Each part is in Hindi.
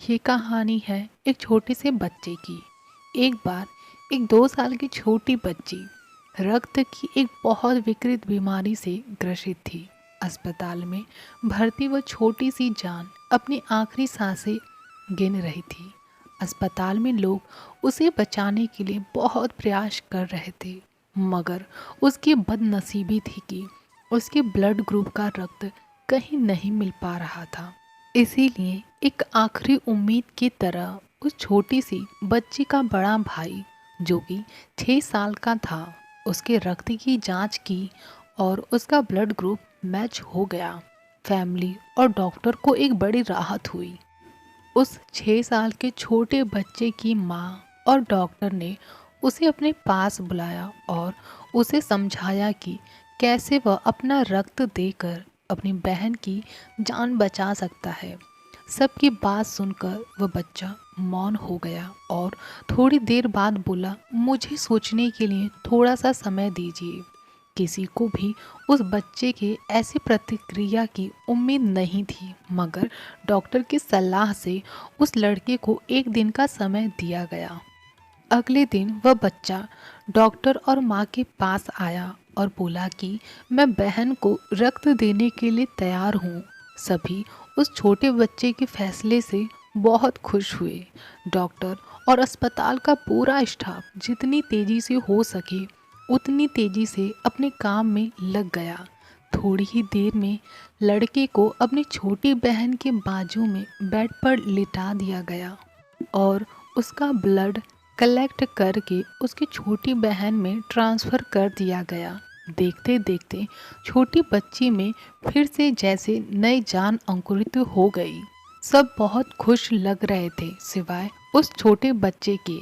ये कहानी है एक छोटे से बच्चे की। एक बार एक 2 साल की छोटी बच्ची रक्त की एक बहुत विकृत बीमारी से ग्रसित थी। अस्पताल में भर्ती वो छोटी सी जान अपनी आखिरी सांसें गिन रही थी। अस्पताल में लोग उसे बचाने के लिए बहुत प्रयास कर रहे थे, मगर उसकी बदनसीबी थी कि उसके ब्लड ग्रुप का रक्त कहीं नहीं मिल पा रहा था। इसीलिए एक आखिरी उम्मीद की तरह उस छोटी सी बच्ची का बड़ा भाई, जो कि 6 साल का था, उसके रक्त की जांच की और उसका ब्लड ग्रुप मैच हो गया। फैमिली और डॉक्टर को एक बड़ी राहत हुई। उस 6 साल के छोटे बच्चे की माँ और डॉक्टर ने उसे अपने पास बुलाया और उसे समझाया कि कैसे वह अपना रक्त देकर अपनी बहन की जान बचा सकता है। सबकी बात सुनकर वह बच्चा मौन हो गया और थोड़ी देर बाद बोला, मुझे सोचने के लिए थोड़ा सा समय दीजिए। किसी को भी उस बच्चे के ऐसी प्रतिक्रिया की उम्मीद नहीं थी, मगर डॉक्टर की सलाह से उस लड़के को एक दिन का समय दिया गया। अगले दिन वह बच्चा डॉक्टर और माँ के पास आया और बोला कि मैं बहन को रक्त देने के लिए तैयार हूँ। सभी उस छोटे बच्चे के फैसले से बहुत खुश हुए। डॉक्टर और अस्पताल का पूरा स्टाफ जितनी तेजी से हो सके उतनी तेजी से अपने काम में लग गया। थोड़ी ही देर में लड़के को अपनी छोटी बहन के बाजू में बेड पर लिटा दिया गया और उसका ब्लड कलेक्ट करके उसकी छोटी बहन में ट्रांसफ़र कर दिया गया। देखते देखते छोटी बच्ची में फिर से जैसे नई जान अंकुरित हो गई। सब बहुत खुश लग रहे थे, सिवाय उस छोटे बच्चे के।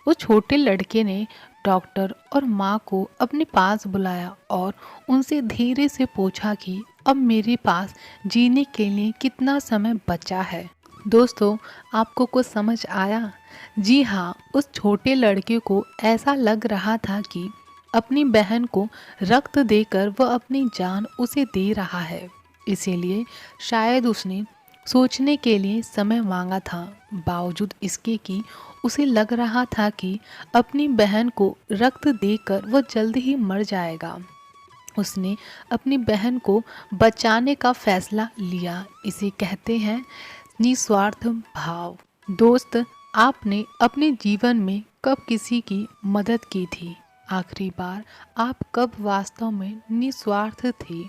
उस छोटे लड़के ने डॉक्टर और माँ को अपने पास बुलाया और उनसे धीरे से पूछा कि अब मेरे पास जीने के लिए कितना समय बचा है। दोस्तों, आपको कुछ समझ आया? जी हाँ, उस छोटे लड़के को ऐसा लग रहा था कि अपनी बहन को रक्त देकर वह अपनी जान उसे दे रहा है। इसीलिए शायद उसने सोचने के लिए समय मांगा था। बावजूद इसके कि उसे लग रहा था कि अपनी बहन को रक्त देकर वह जल्द ही मर जाएगा, उसने अपनी बहन को बचाने का फैसला लिया। इसे कहते हैं निस्वार्थ भाव। दोस्त, आपने अपने जीवन में कब किसी की मदद की थी? आखिरी बार आप कब वास्तव में निस्वार्थ थे?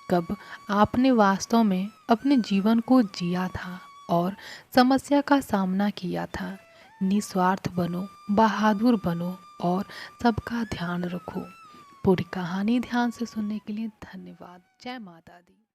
कब आपने वास्तव में अपने जीवन को जिया था और समस्या का सामना किया था? निस्वार्थ बनो, बहादुर बनो और सबका ध्यान रखो। पूरी कहानी ध्यान से सुनने के लिए धन्यवाद। जय माता दी।